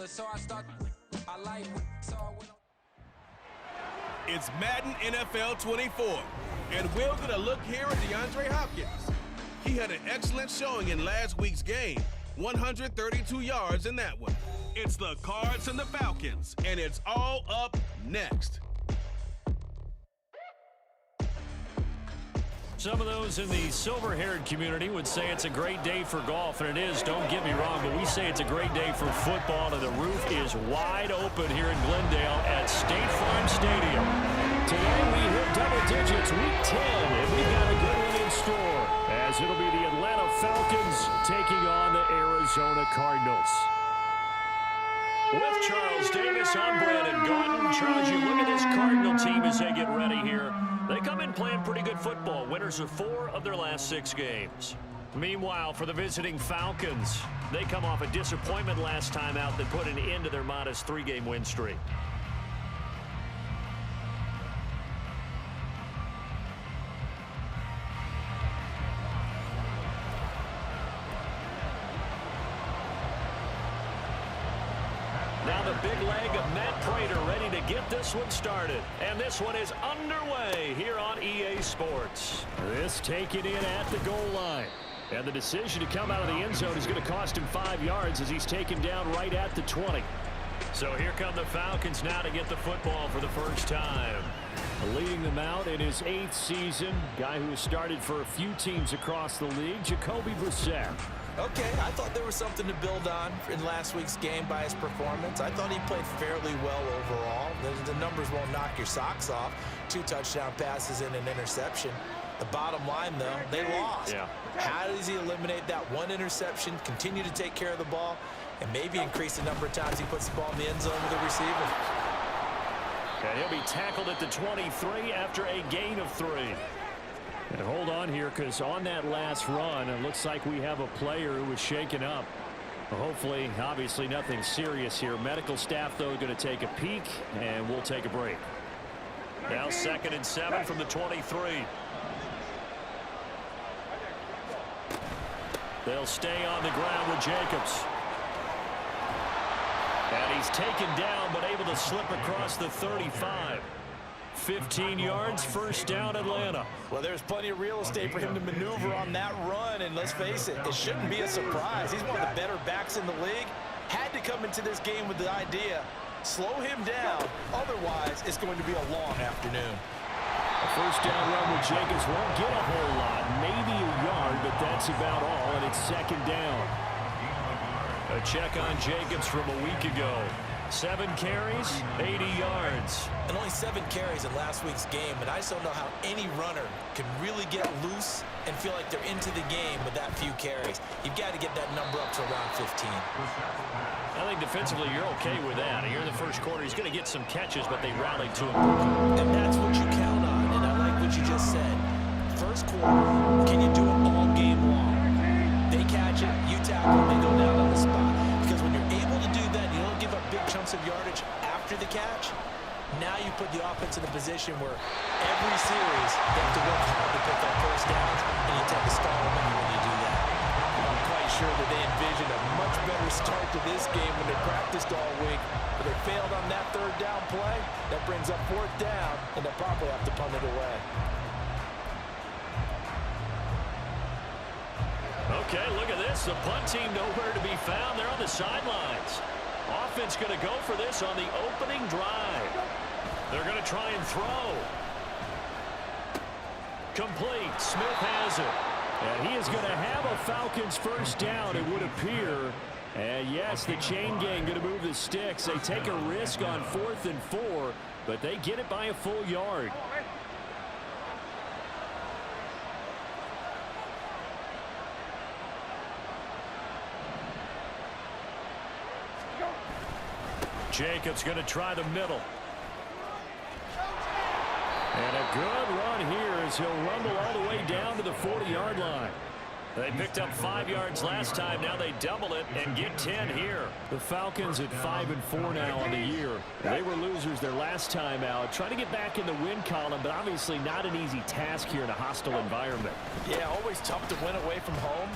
It's Madden NFL 24, and we're going to look here at DeAndre Hopkins. He had an excellent showing in last week's game, 132 yards in that one. It's the Cards and the Falcons, and it's all up next. Some of those in the silver-haired community would say it's a great day for golf, and it is, don't get me wrong, but we say it's a great day for football, and the roof is wide open here in Glendale at State Farm Stadium. Today we hit double digits, week 10, and we've got a good one in store, as it'll be the Atlanta Falcons taking on the Arizona Cardinals. With Charles Davis, I'm Brandon Gaudin. Charles, you look at this Cardinal team as they get ready here. They come in playing pretty good football. Winners of 4 of their last 6 games. Meanwhile, for the visiting Falcons, they come off a disappointment last time out that put an end to their modest 3-game win streak. Now the big leg of Matt Prater ready to get this one started. And this one is underway here on EA Sports. This taken in at the goal line. And the decision to come out of the end zone is going to cost him 5 yards as he's taken down right at the 20. So here come the Falcons now to get the football for the first time. Leading them out in his 8th season, guy who has started for a few teams across the league, Jacoby Brissett. Okay, I thought there was something to build on in last week's game by his performance. I thought he played fairly well overall. The numbers won't knock your socks off. 2 touchdown passes and an interception. The bottom line, though, they lost. Yeah. How does he eliminate that 1 interception, continue to take care of the ball, and maybe increase the number of times he puts the ball in the end zone with a receiver? And he'll be tackled at the 23 after a gain of 3. And hold on here, because on that last run, it looks like we have a player who was shaken up. Well, hopefully, obviously, nothing serious here. Medical staff, though, going to take a peek, and we'll take a break. Now 2nd and 7 from the 23. They'll stay on the ground with Jacobs. And he's taken down, but able to slip across the 35. 15 yards, first down, Atlanta. Well, there's plenty of real estate for him to maneuver on that run, and let's face it, it shouldn't be a surprise. He's one of the better backs in the league. Had to come into this game with the idea, slow him down, otherwise it's going to be a long afternoon. A first down run with Jacobs won't get a whole lot, maybe a yard, but that's about all, and it's 2nd down. A check on Jacobs from a week ago. 7 carries, 80 yards. And only 7 carries in last week's game, and I just don't know how any runner can really get loose and feel like they're into the game with that few carries. You've got to get that number up to around 15. I think defensively you're okay with that. Here in the first quarter, he's going to get some catches, but they rallied to him. And that's what you count on, and I like what you just said. First quarter, can you do it all game long? They catch it, you tackle them, they go down on the spot. Because when you're able to do that, you don't give up big chunks of yardage after the catch. Now you put the offense in a position where every series they have to work hard to pick up first downs, and you take a stall money when you do that. I'm quite sure that they envisioned a much better start to this game when they practiced all week, but they failed on that 3rd down play. That brings up 4th down, and they'll probably have to punt it away. Okay, look at this. The punt team nowhere to be found. They're on the sidelines. Offense going to go for this on the opening drive. They're going to try and throw. Complete. Smith has it. And he is going to have a Falcons first down, it would appear. And yes, the chain gang going to move the sticks. They take a risk on 4th and 4, but they get it by a full yard. Jacobs going to try the middle. And a good run here as he'll rumble all the way down to the 40-yard line. They picked up 5 yards last time. Now they double it and get 10 here. The Falcons at 5-4 now on the year. They were losers their last time out. Trying to get back in the win column, but obviously not an easy task here in a hostile environment. Yeah, always tough to win away from home.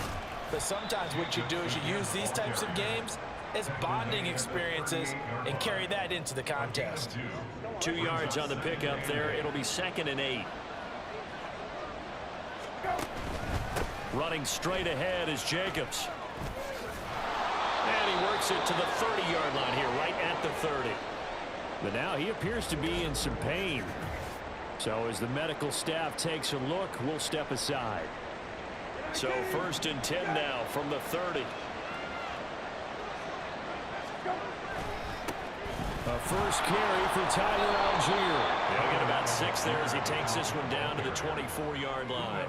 But sometimes what you do is you use these types of games It's bonding experiences and carry that into the contest. 2 yards on the pickup there. It'll be 2nd and 8. Running straight ahead is Jacobs. And he works it to the 30-yard line here, right at the 30. But now he appears to be in some pain. So as the medical staff takes a look, we'll step aside. So 1st and 10 now from the 30. A first carry for Tyler Algier. He'll get about 6 there as he takes this one down to the 24-yard line.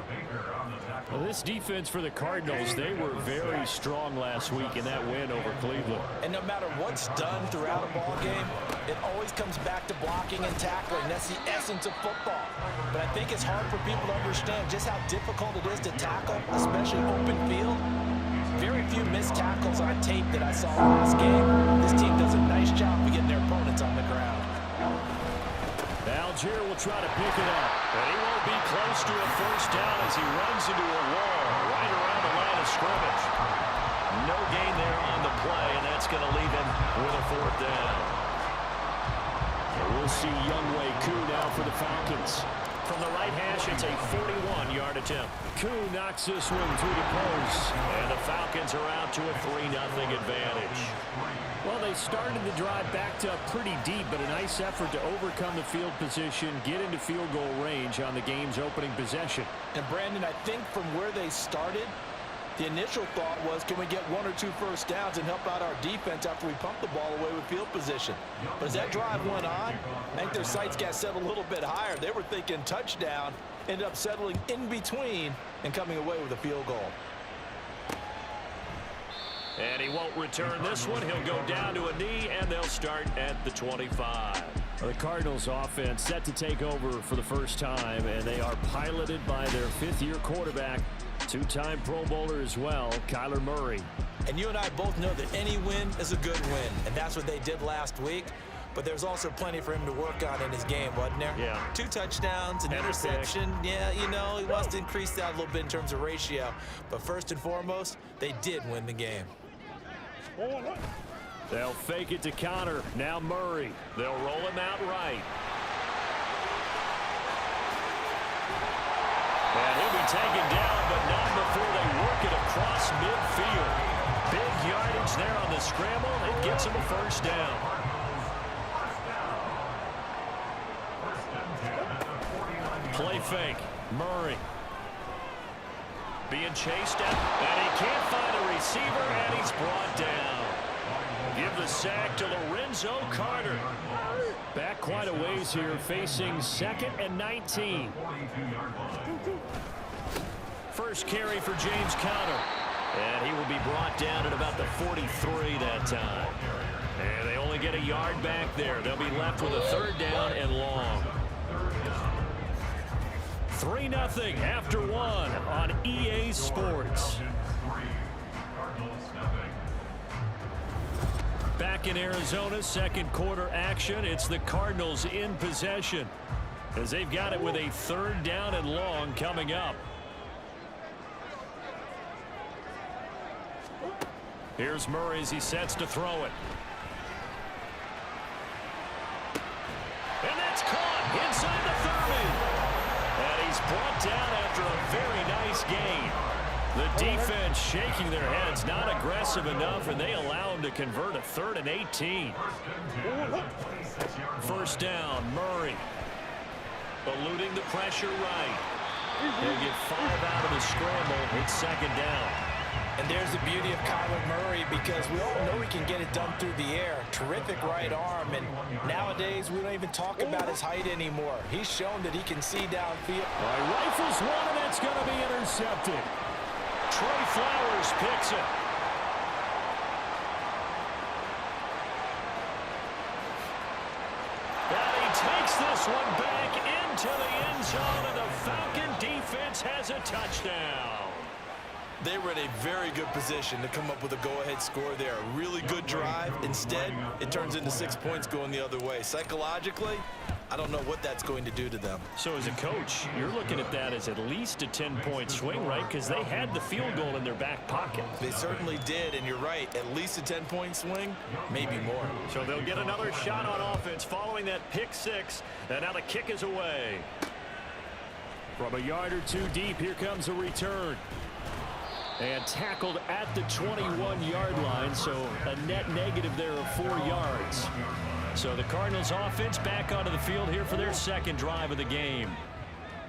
Well, this defense for the Cardinals, they were very strong last week in that win over Cleveland. And no matter what's done throughout a ball game, it always comes back to blocking and tackling. That's the essence of football. But I think it's hard for people to understand just how difficult it is to tackle, especially open field. Very few missed tackles on tape that I saw last game. This team does a nice job of getting their opponents on the ground. Algier will try to pick it up. But he won't be close to a first down as he runs into a wall right around the line of scrimmage. No gain there on the play, and that's going to leave him with a 4th down. And we'll see Younghoe Koo now for the Falcons. From the right hash, it's a 41-yard attempt. Koo knocks this one through the post. And the Falcons are out to a 3-0 advantage. Well, they started the drive backed up pretty deep, but a nice effort to overcome the field position, get into field goal range on the game's opening possession. And, Brandon, I think from where they started, the initial thought was, can we get 1 or 2 first downs and help out our defense after we pump the ball away with field position? But as that drive went on, I think their sights got set a little bit higher. They were thinking touchdown, ended up settling in between and coming away with a field goal. And he won't return this one. He'll go down to a knee, and they'll start at the 25. Well, the Cardinals offense set to take over for the first time, and they are piloted by their 5th-year quarterback, 2-time Pro Bowler as well, Kyler Murray. And you and I both know that any win is a good win, and that's what they did last week. But there's also plenty for him to work on in his game, wasn't there? Yeah. 2 touchdowns, an interception. Yeah, you know, he wants to increase that a little bit in terms of ratio. But first and foremost, they did win the game. They'll fake it to counter. Now Murray. They'll roll him out right. And he'll be taken down, but not before they work it across midfield. Big yardage there on the scramble. It gets him a first down. Play fake. Murray. Being chased out, and he can't find a receiver, and he's brought down. Give the sack to Lorenzo Carter. Back quite a ways here, facing 2nd and 19. First carry for James Conner. And he will be brought down at about the 43 that time. And they only get a yard back there. They'll be left with a 3rd down and long. 3-0 after 1 on EA Sports. Back in Arizona, 2nd quarter action. It's the Cardinals in possession as they've got it with a 3rd down and long coming up. Here's Murray as he sets to throw it. And that's caught inside the 30. And he's brought down after a very nice gain. The defense shaking their heads, not aggressive enough, and they allow him to convert a 3rd and 18. First down, Murray. Eluding the pressure right. He'll get 5 out of the scramble. It's 2nd down. And there's the beauty of Kyler Murray, because we all know he can get it done through the air. Terrific right arm, and nowadays we don't even talk about his height anymore. He's shown that he can see downfield. Rifles one, and that's going to be intercepted. Trey Flowers picks it. And he takes this one back into the end zone, and the Falcon defense has a touchdown. They were in a very good position to come up with a go-ahead score there. A really good drive. Instead, it turns into 6 points going the other way. Psychologically, I don't know what that's going to do to them. So as a coach, you're looking at that as at least a 10-point swing, right? Because they had the field goal in their back pocket. They certainly did, and you're right. At least a 10-point swing, maybe more. So they'll get another shot on offense following that pick six. And now the kick is away. From a yard or two deep, here comes a return. And tackled at the 21-yard line, so a net negative there of 4 yards. So the Cardinals offense back onto the field here for their second drive of the game.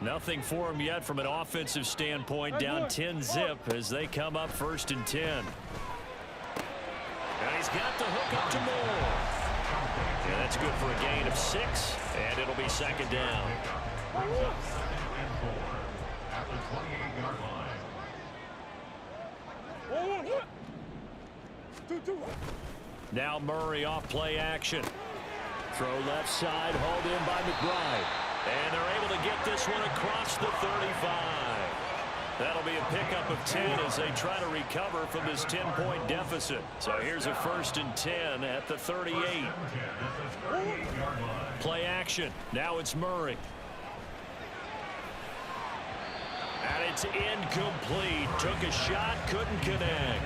Nothing for them yet from an offensive standpoint, down 10-zip as they come up 1st and 10. And he's got the hook up to Moore. Yeah, that's good for a gain of 6, and it'll be 2nd down. At the 28-yard line. Now Murray off play action. Throw left side, hauled in by McBride. And they're able to get this one across the 35. That'll be a pickup of 10 as they try to recover from this 10-point deficit. So here's a 1st and 10 at the 38. Play action. Now it's Murray. And it's incomplete. Took a shot, couldn't connect.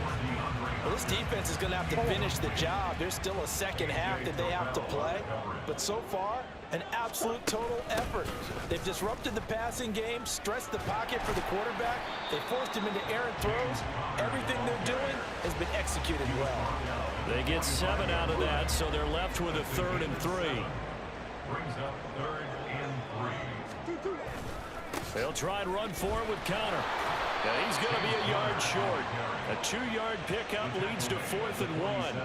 Well, this defense is going to have to finish the job. There's still a second half that they have to play. But so far, an absolute total effort. They've disrupted the passing game, stressed the pocket for the quarterback. They forced him into errant throws. Everything they're doing has been executed well. They get 7 out of that, so they're left with a 3rd and 3. Brings up 3rd and 3. They'll try and run for it with Connor. And he's going to be a yard short. A 2-yard pickup leads to 4th and 1.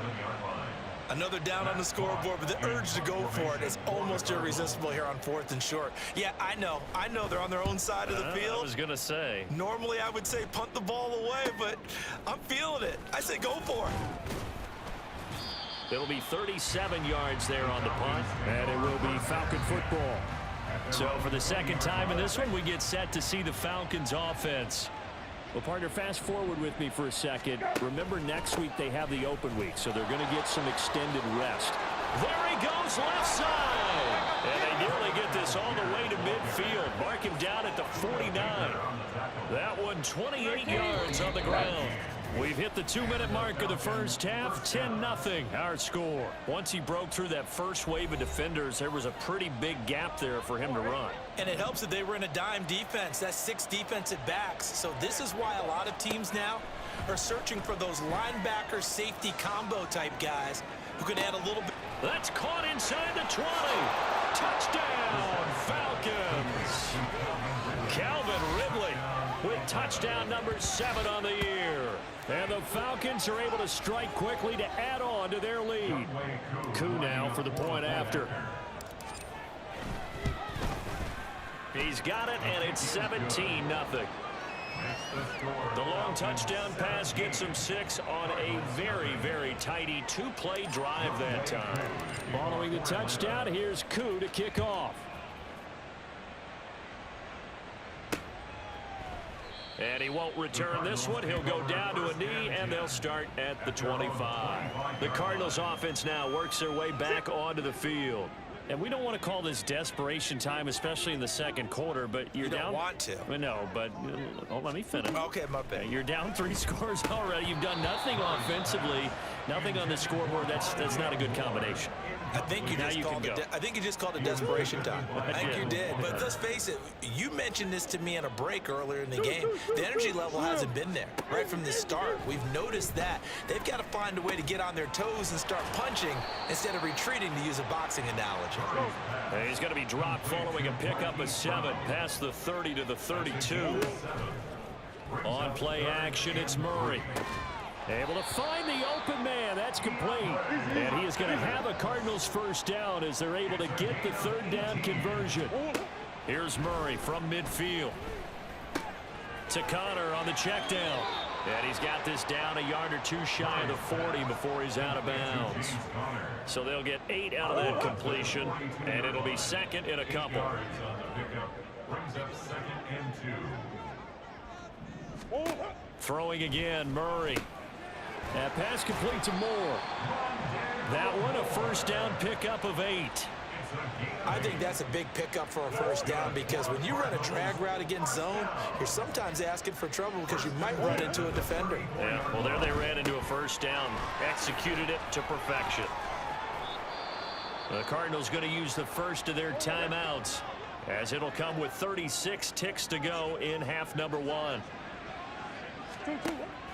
Another down on the scoreboard, but the urge to go for it is almost irresistible here on 4th and short. Yeah, I know they're on their own side of the field. I was going to say. Normally I would say punt the ball away, but I'm feeling it. I say go for it. It'll be 37 yards there on the punt, and it will be Falcon football. So for the second time in this one, we get set to see the Falcons offense. Well, partner, fast forward with me for a second. Remember, next week they have the open week, so they're going to get some extended rest. There he goes, left side. And they nearly get this all the way to midfield. Mark him down at the 49. That one 28 yards on the ground. We've hit the 2-minute mark of the first half, 10-0 our score. Once he broke through that first wave of defenders, there was a pretty big gap there for him to run. And it helps that they were in a dime defense. That's 6 defensive backs. So this is why a lot of teams now are searching for those linebacker safety combo type guys who can add a little bit. That's caught inside the 20. Touchdown, Falcons. Calvin Ridley with touchdown number 7 on the year. And the Falcons are able to strike quickly to add on to their lead. Koo now for the point after. He's got it, and it's 17-0. The long touchdown pass gets him 6 on a very, very tidy 2-play drive that time. Following the touchdown, here's Koo to kick off. And he won't return this one. He'll go down to a knee, and they'll start at the 25. The Cardinals offense now works their way back onto the field. And we don't want to call this desperation time, especially in the second quarter, but you're down. You don't want to. No, but let me finish. Okay, my bad. You're down 3 scores already. You've done nothing offensively, nothing on the scoreboard. That's not a good combination. I think you just called it desperation time. I think you did. But let's face it, you mentioned this to me in a break earlier in the game. The energy level hasn't been there right from the start. We've noticed that. They've got to find a way to get on their toes and start punching instead of retreating, to use a boxing analogy. And he's going to be dropped following a pickup of 7 past the 30 to the 32. On play action, it's Murray. Able to find the open man. That's complete. And he is going to have a Cardinals first down as they're able to get the 3rd down conversion. Here's Murray from midfield. To Connor on the check down. And he's got this down a yard or 2 shy of the 40 before he's out of bounds. So they'll get 8 out of that completion, and it'll be 2nd and a couple. Throwing again, Murray. That pass complete to Moore. That one a first down pickup of 8. I think that's a big pickup for a first down because when you run a drag route against zone, you're sometimes asking for trouble because you might run into a defender. Yeah, well, there they ran into a first down. Executed it to perfection. The Cardinals going to use the first of their timeouts as it'll come with 36 ticks to go in half number 1.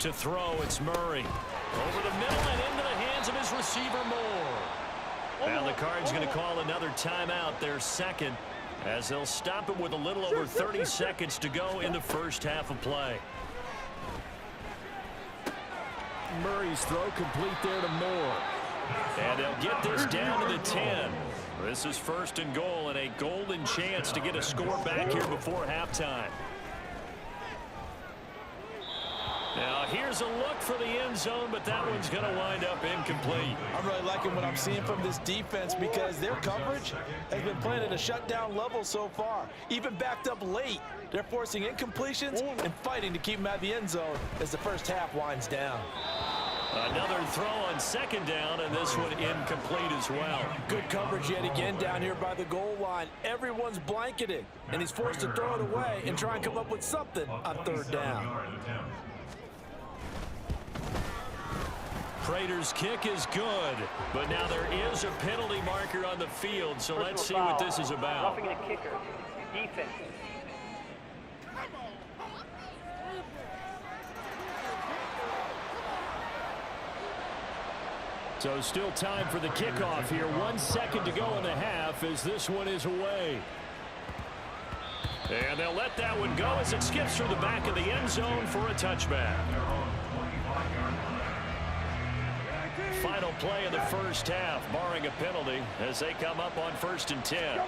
To throw, it's Murray. Over the middle and into the hands of his receiver, Moore. Now the Cards going to call another timeout, their second, as they'll stop it with a little over 30 seconds to go in the first half of play. Murray's throw complete there to Moore. And they'll get this down to the 10. This is first and goal and a golden chance to get a score back here before halftime. Now here's a look for the end zone, but that one's going to wind up incomplete. I'm really liking what I'm seeing from this defense because their coverage has been playing at a shutdown level so far. Even backed up late, they're forcing incompletions and fighting to keep them at the end zone as the first half winds down. Another throw on second down, and this one incomplete as well. Good coverage yet again down here by the goal line. Everyone's blanketed, and he's forced to throw it away and try and come up with something on third down. Prater's kick is good, but now there is a penalty marker on the field, so let's see what this is about. Roughing the kicker, defense. So still time for the kickoff here. 1 second to go in the half as this one is away. And they'll let that one go as it skips through the back of the end zone for a touchback. Final play of the first half, barring a penalty, as they come up on 1st and 10.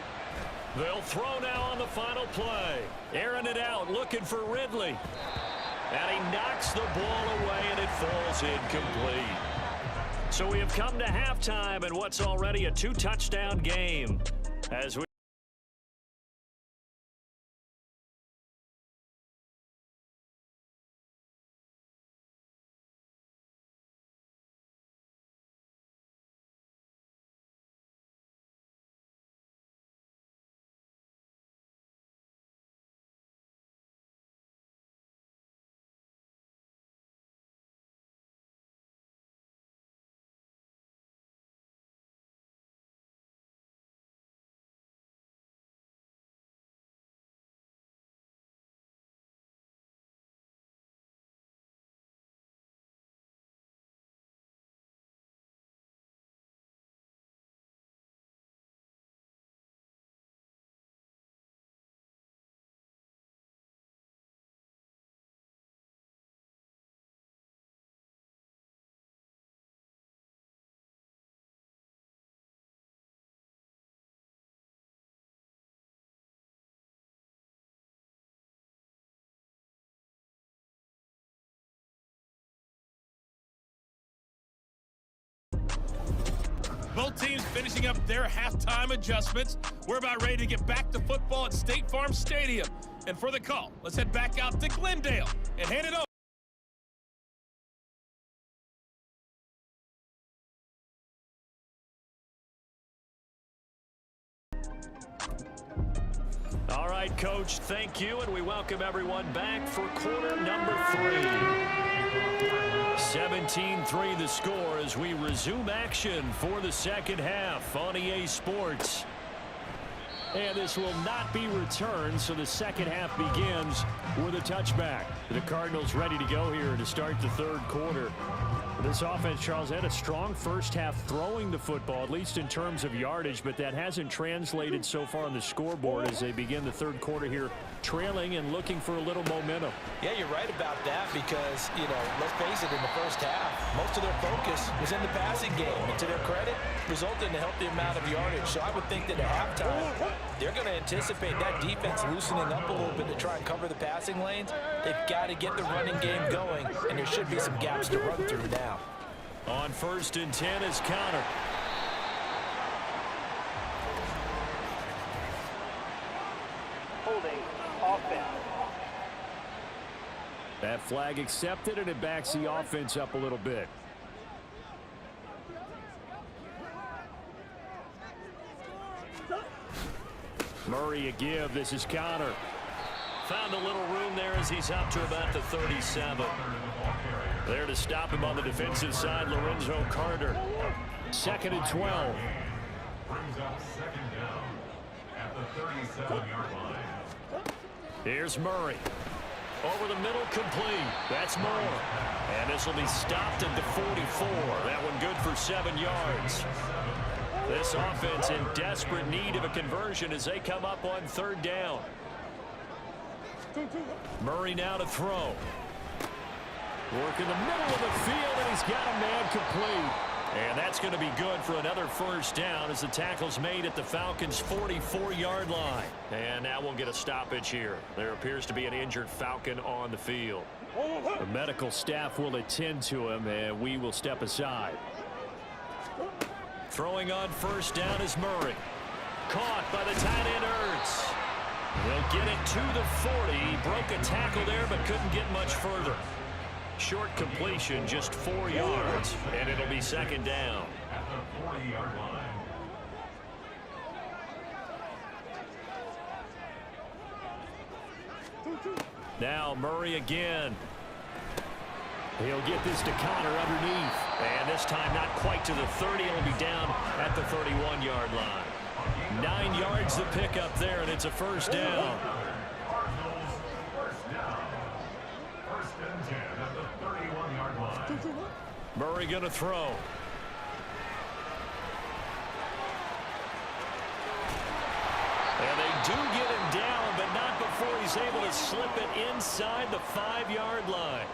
They'll throw now on the final play. Airing it out, looking for Ridley. And he knocks the ball away, and it falls incomplete. So we have come to halftime in what's already a 2-touchdown game. As we Both teams finishing up their halftime adjustments. We're about ready to get back to football at State Farm Stadium. And for the call, let's head back out to Glendale and hand it over. All right, Coach, thank you, and we welcome everyone back for quarter number 3. 17-3 the score as we resume action for the second half on EA Sports. And this will not be returned, so the second half begins with a touchback. The Cardinals ready to go here to start the third quarter. This offense, Charles, had a strong first half throwing the football, at least in terms of yardage, but that hasn't translated so far on the scoreboard as they begin the third quarter here, trailing and looking for a little momentum. Yeah, you're right about that because, you know, let's face it, in the first half, most of their focus was in the passing game. And to their credit, resulted in a healthy amount of yardage. So I would think that at halftime, they're going to anticipate that defense loosening up a little bit to try and cover the passing lanes. They've got to get the running game going, and there should be some gaps to run through now. On 1st and 10 is Connor. Holding offense. That flag accepted, and it backs the offense up a little bit. Murray a give. This is Connor. Found a little room there as he's up to about the 37. There to stop him on the defensive side, Lorenzo Carter. 2nd and 12. Brings up 2nd down at the 37-yard line. Here's Murray. Over the middle, complete. That's Moore. And this will be stopped at the 44. That one good for 7 yards. This offense in desperate need of a conversion as they come up on 3rd down. Murray now to throw. Work in the middle of the field, and he's got a man complete. And that's going to be good for another 1st down as the tackle's made at the Falcons' 44-yard line. And now we'll get a stoppage here. There appears to be an injured Falcon on the field. The medical staff will attend to him, and we will step aside. Throwing on 1st down is Murray. Caught by the tight end, Ertz. He'll get it to the 40. He broke a tackle there, but couldn't get much further. Short completion, just 4 yards, and it'll be 2nd down. At the 40-yard line. Now Murray again. He'll get this to Connor underneath. And this time not quite to the 30. It'll be down at the 31-yard line. 9 yards to pick up there, and it's a 1st down. Cardinals, 1st down. 1st and 10 at the 31-yard line. Murray going to throw. And they do get him down, but not before he's able to slip it inside the 5-yard line.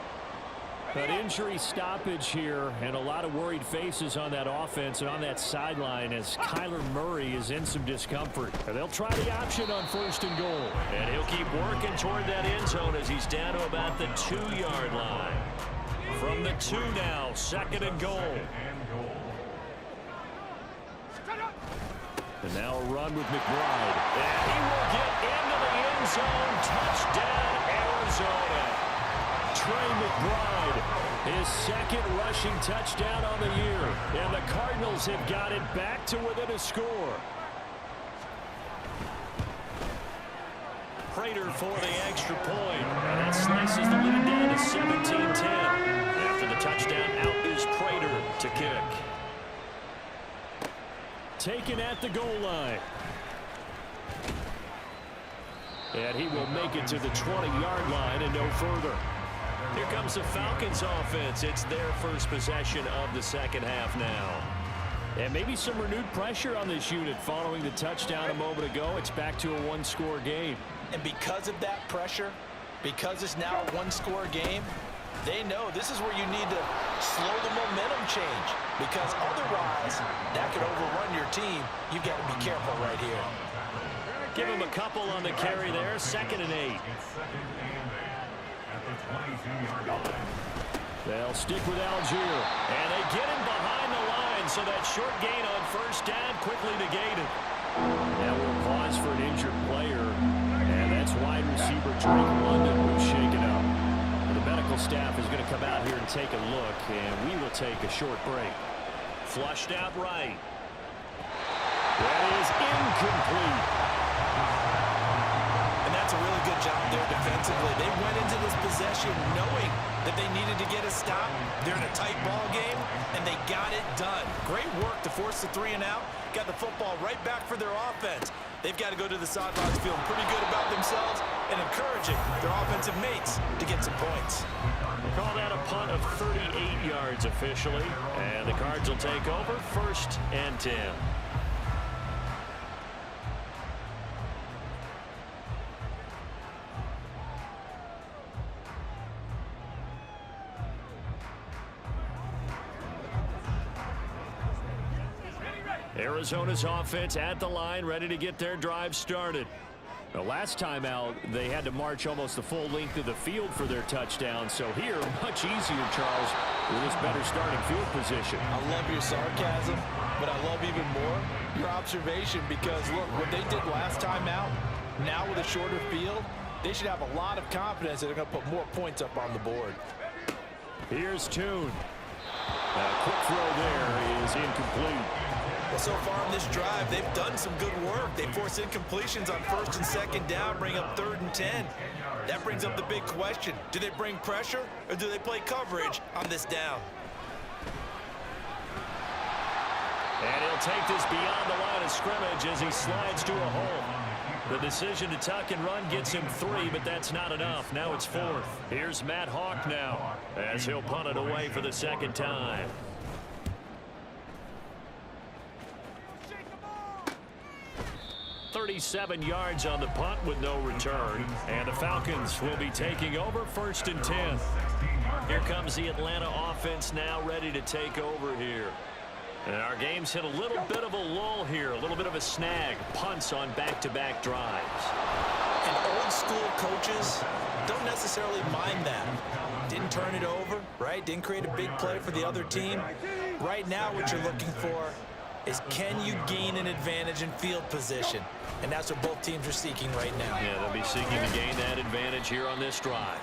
But injury stoppage here, and a lot of worried faces on that offense and on that sideline as Kyler Murray is in some discomfort. And they'll try the option on 1st and goal. And he'll keep working toward that end zone as he's down to about the 2-yard line. From the 2 now, 2nd and goal. And now a run with McBride. And he will get into the end zone. Touchdown, Arizona. Trey McBride, his 2nd rushing touchdown on the year. And the Cardinals have got it back to within a score. Prater for the extra point. And that slices the lead down to 17-10. After the touchdown, out is Prater to kick. Taken at the goal line. And he will make it to the 20-yard line and no further. Here comes the Falcons offense. It's their first possession of the 2nd half now. And maybe some renewed pressure on this unit following the touchdown a moment ago. It's back to a 1-score game. And because of that pressure, because it's now a 1-score game, they know this is where you need to slow the momentum change, because otherwise that could overrun your team. You've got to be careful right here. Give him a couple on the carry there. 2nd and 8. They'll stick with Algier, and they get him behind the line, so that short gain on 1st down quickly negated. Now we'll pause for an injured player, and that's wide receiver Drake London who's shaken up. The medical staff is going to come out here and take a look, and we will take a short break. Flushed out right. That is incomplete. And that's a really good job there defensively. They went into this possession knowing that they needed to get a stop. They're in a tight ball game, and they got it done. Great work to force the 3 and out. Got the football right back for their offense. They've got to go to the sidelines feeling pretty good about themselves and encouraging their offensive mates to get some points. Call that a punt of 38 yards officially, and the Cards will take over 1st and 10. Arizona's offense at the line, ready to get their drive started. The last time out, they had to march almost the full length of the field for their touchdown. So here, much easier, Charles, with this better starting field position. I love your sarcasm, but I love even more your observation, because, look, what they did last time out, now with a shorter field, they should have a lot of confidence that they're going to put more points up on the board. Here's Tune. A quick throw there is incomplete. Well, so far on this drive, they've done some good work. They force incompletions on 1st and 2nd down, bring up 3rd and 10. That brings up the big question. Do they bring pressure or do they play coverage on this down? And he'll take this beyond the line of scrimmage as he slides to a hole. The decision to tuck and run gets him 3, but that's not enough. Now it's 4th. Here's Matt Hawk now as he'll punt it away for the 2nd time. .37 yards on the punt with no return. And the Falcons will be taking over 1st and 10. Here comes the Atlanta offense now ready to take over here. And our game's hit a little bit of a lull here, a little bit of a snag. Punts on back-to-back drives. And old school coaches don't necessarily mind that. Didn't turn it over, right? Didn't create a big play for the other team. Right now what you're looking for is can you gain an advantage in field position? And that's what both teams are seeking right now. Yeah, they'll be seeking to gain that advantage here on this drive.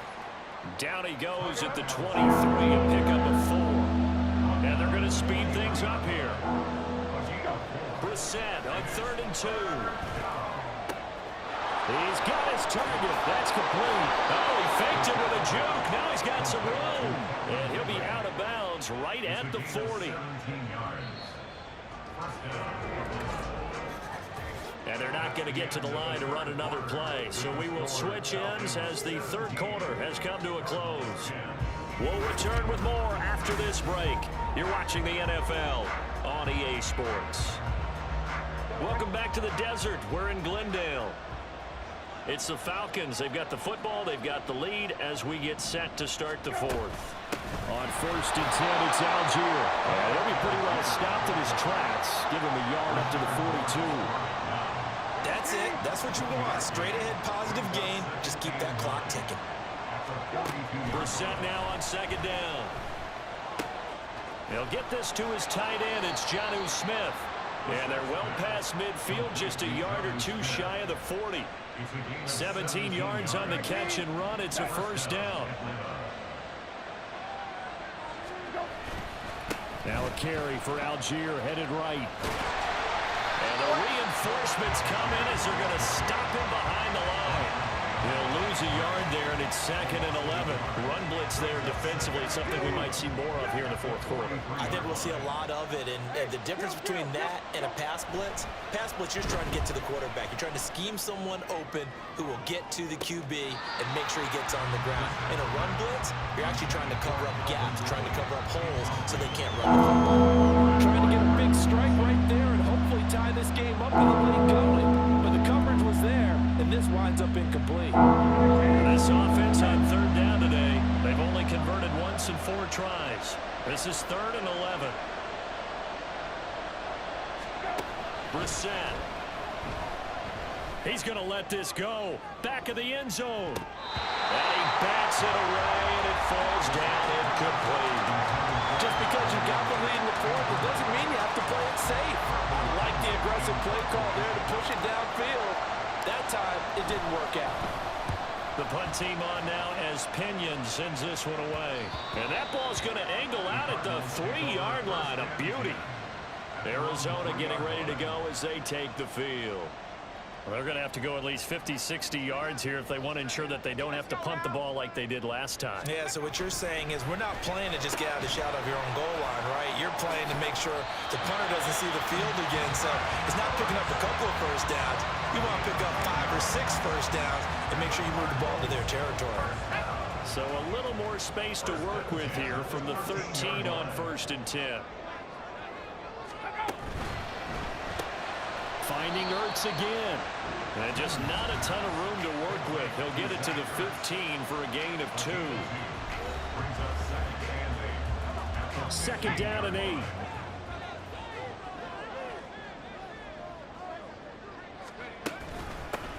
Down he goes at the 23, a pickup of 4. And they're going to speed things up here. Brissett on 3rd and 2. He's got his target. That's complete. Oh, he faked it with a juke. Now he's got some room. And he'll be out of bounds right at the 40. And they're not going to get to the line to run another play. So we will switch ends as the 3rd quarter has come to a close. We'll return with more after this break. You're watching the NFL on EA Sports. Welcome back to the desert. We're in Glendale. It's the Falcons. They've got the football. They've got the lead as we get set to start the 4th. On 1st and 10, it's Algier. He'll be pretty well stopped in his tracks. Give him a yard up to the 42. That's it. That's what you want. Straight ahead positive gain. Just keep that clock ticking. Brissett now on 2nd down. He'll get this to his tight end. It's Jonnu Smith. And they're well past midfield, just a yard or 2 shy of the 40. 17 yards on the catch and run. It's a 1st down. Now a carry for Algier, headed right. And the reinforcements come in as they're going to stop him behind the line. He'll lose a yard there, and it's 2nd and 11. Run blitz there defensively, something we might see more of here in the 4th quarter. I think we'll see a lot of it, and the difference between that and a pass blitz, you're just trying to get to the quarterback. You're trying to scheme someone open who will get to the QB and make sure he gets on the ground. In a run blitz, you're actually trying to cover up gaps, trying to cover up holes so they can't run the football. Trying to get a big strike right there and hopefully tie this game up with a late going. But the coverage was there, and this winds up incomplete. This offense on 3rd down today, they've only converted once in 4 tries. This is 3rd and 11. Brissett. He's going to let this go. Back of the end zone. And he bats it away, and it falls down incomplete. Just because you got the lead in the 4th, it doesn't mean you have to play it safe. I like the aggressive play call there to push it downfield. That time, it didn't work out. The punt team on now as Pinion sends this one away. And that ball's going to angle out at the 3-yard line. A beauty. Arizona getting ready to go as they take the field. Well, they're going to have to go at least 50, 60 yards here if they want to ensure that they don't have to punt the ball like they did last time. Yeah, so what you're saying is we're not playing to just get out of the shadow of your own goal line, right? You're playing to make sure the punter doesn't see the field again. So it's not picking up a couple of 1st downs. You want to pick up 5 or 6 1st downs and make sure you move the ball to their territory. So a little more space to work with here from the 13 on 1st and 10. Finding Ertz again. And just not a ton of room to work with. He'll get it to the 15 for a gain of 2. 2nd down and 8.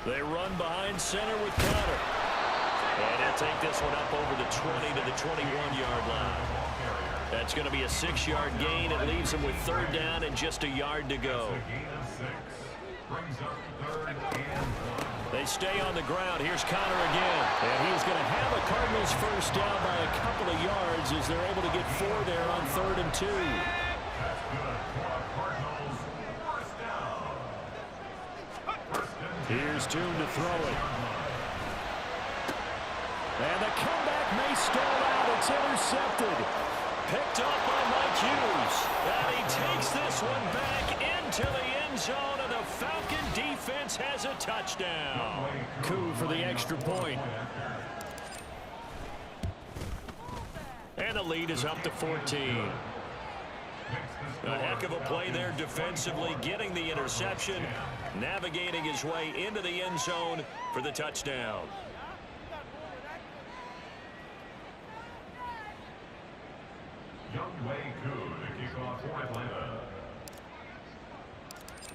They run behind center with Connor. And he'll take this one up over the 20 to the 21-yard line. That's going to be a 6-yard gain. It leaves him with 3rd down and just a yard to go. They stay on the ground. Here's Connor again. And he's going to have a Cardinals 1st down by a couple of yards as they're able to get 4 there on 3rd and 2. Here's Toon to throw it. And the comeback may stall out. It's intercepted. Picked up by Mike Hughes. And he takes this one back into the end zone, and the Falcon defense has a touchdown. Coup for the extra point. And the lead is up to 14. A heck of a play there defensively, getting the interception, navigating his way into the end zone for the touchdown.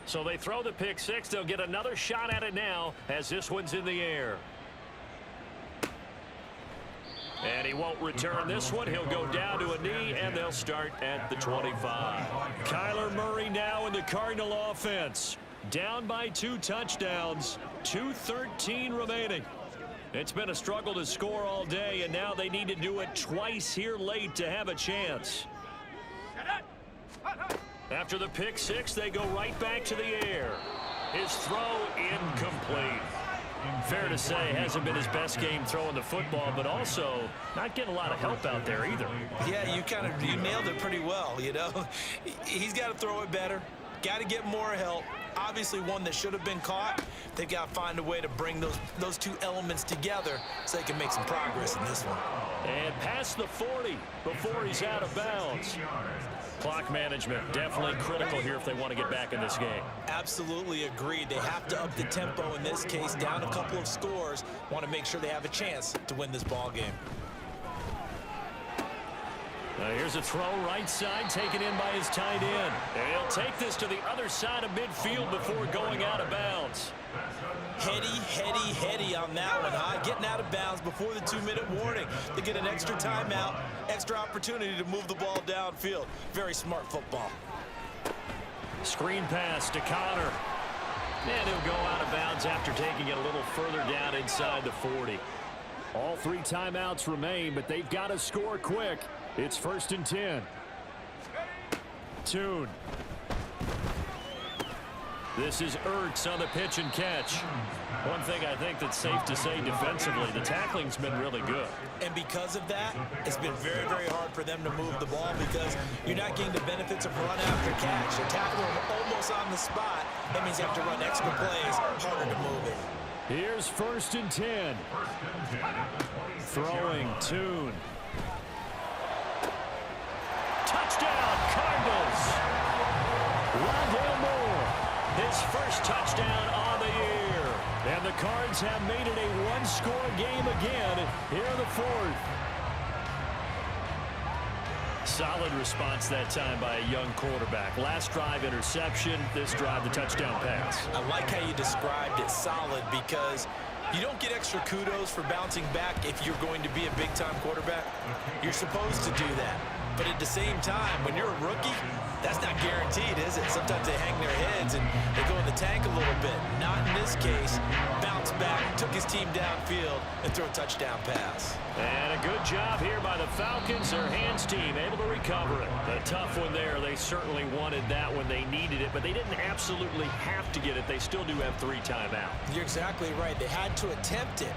So they throw the pick six. They'll get another shot at it now as this one's in the air. And he won't return this one. He'll go down to a knee, and they'll start at the 25. Kyler Murray now in the Cardinal offense. Down by 2 touchdowns. 2:13 remaining. It's been a struggle to score all day, and now they need to do it twice here late to have a chance. After the pick six, they go right back to the air. His throw incomplete. Fair to say, hasn't been his best game throwing the football, but also not getting a lot of help out there either. Yeah, you nailed it pretty well, you know. He's got to throw it better. Got to get more help. Obviously one that should have been caught. They've got to find a way to bring those two elements together so they can make some progress in this one. And past the 40 before he's out of bounds. Clock management definitely critical here if they want to get back in this game. Absolutely agreed. They have to up the tempo in this case, down a couple of scores. Want to make sure they have a chance to win this ball game. Now here's a throw right side taken in by his tight end. And he'll take this to the other side of midfield before going out of bounds. Heady on that one, huh? Getting out of bounds before the 2-minute warning. They get an extra timeout, extra opportunity to move the ball downfield. Very smart football. Screen pass to Connor. And he'll go out of bounds after taking it a little further down inside the 40. All 3 timeouts remain, but they've got to score quick. It's 1st and 10. Toon. This is Ertz on the pitch and catch. One thing I think that's safe to say defensively, the tackling's been really good. And because of that, it's been very, very hard for them to move the ball because you're not getting the benefits of run after catch. They tackle him almost on the spot. That means you have to run extra plays, harder to move it. Here's 1st and 10. Throwing, Toon. Touchdown, Cardinals. Rondale Moore, his first touchdown on the year. And the Cards have made it a 1-score game again here in the 4th. Solid response that time by a young quarterback. Last drive interception, this drive the touchdown pass. I like how you described it, solid, because you don't get extra kudos for bouncing back if you're going to be a big-time quarterback. You're supposed to do that. But at the same time, when you're a rookie, that's not guaranteed, is it? Sometimes they hang their heads and they go in the tank a little bit. Not in this case. Bounce back, took his team downfield, and threw a touchdown pass. And a good job here by the Falcons. Their hands team able to recover it. A tough one there. They certainly wanted that when they needed it, but they didn't absolutely have to get it. They still do have 3 timeouts. You're exactly right. They had to attempt it.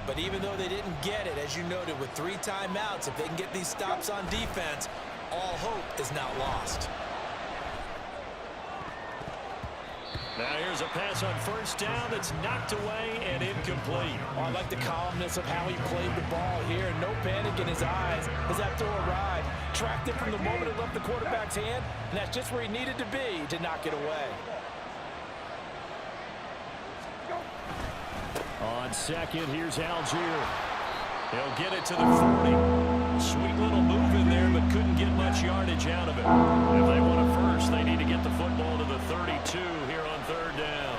But even though they didn't get it, as you noted, with 3 timeouts, if they can get these stops on defense, all hope is not lost. Now here's a pass on 1st down that's knocked away and incomplete. Oh, I like the calmness of how he played the ball here. No panic in his eyes as that throw arrived. Tracked it from the moment it left the quarterback's hand, and that's just where he needed to be to knock it away. On 2nd, here's Algier. He'll get it to the 40. Sweet little move in there, but couldn't get much yardage out of it. If they want a first, they need to get the football to the 32 here on 3rd down.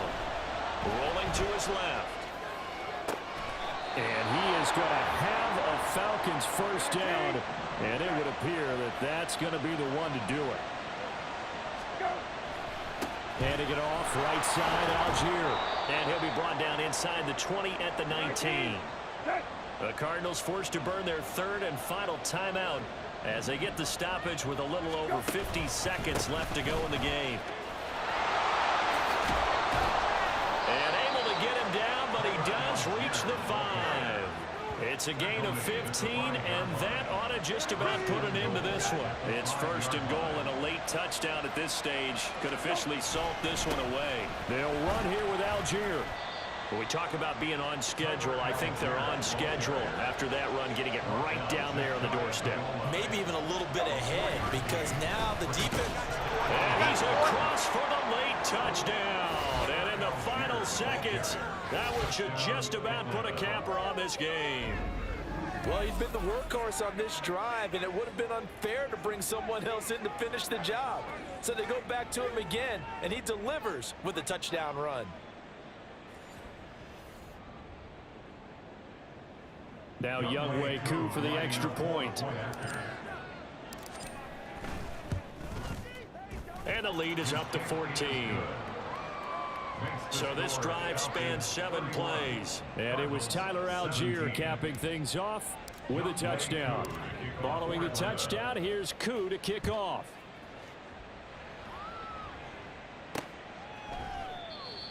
Rolling to his left. And he is going to have a Falcons 1st down, and it would appear that that's going to be the one to do it. Handing it off, right side, Algier. And he'll be brought down inside the 20 at the 19. The Cardinals forced to burn their 3rd and final timeout as they get the stoppage with a little over 50 seconds left to go in the game. And able to 5. It's a gain of 15, and that ought to just about put an end to this one. It's 1st and goal, and a late touchdown at this stage could officially salt this one away. They'll run here with Algier. When we talk about being on schedule, I think they're on schedule after that run, getting it right down there on the doorstep. Maybe even a little bit ahead, because now the defense... And he's across for the late touchdown. And in the final seconds, that one should just about put a capper on this game. Well, he's been the workhorse on this drive, and it would have been unfair to bring someone else in to finish the job. So they go back to him again, and he delivers with a touchdown run. Now Younghoe Koo for the extra point. And the lead is up to 14. So this drive spans 7 plays. And it was Tyler Algier capping things off with a touchdown. Following the touchdown, here's Koo to kick off.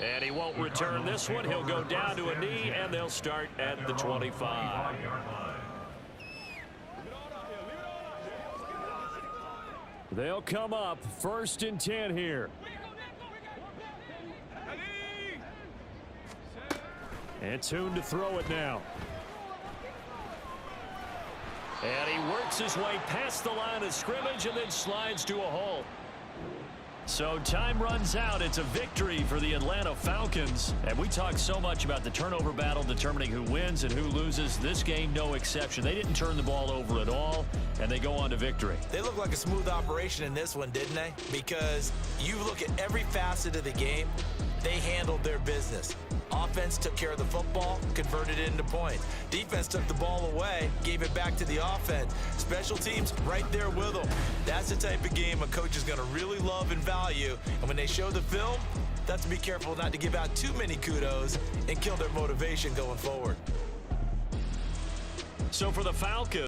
And he won't return this one. He'll go down to a knee, and they'll start at the 25. They'll come up 1st and 10 here. And Tune to throw it now. And he works his way past the line of scrimmage and then slides to a hole. So time runs out. It's a victory for the Atlanta Falcons. And we talk so much about the turnover battle determining who wins and who loses. This game, no exception. They didn't turn the ball over at all, and they go on to victory. They look like a smooth operation in this one, didn't they? Because you look at every facet of the game, they handled their business. Offense took care of the football, converted it into points. Defense took the ball away, gave it back to the offense. Special teams right there with them. That's the type of game a coach is going to really love and value. And when they show the film, they have to be careful not to give out too many kudos and kill their motivation going forward. So for the Falcons,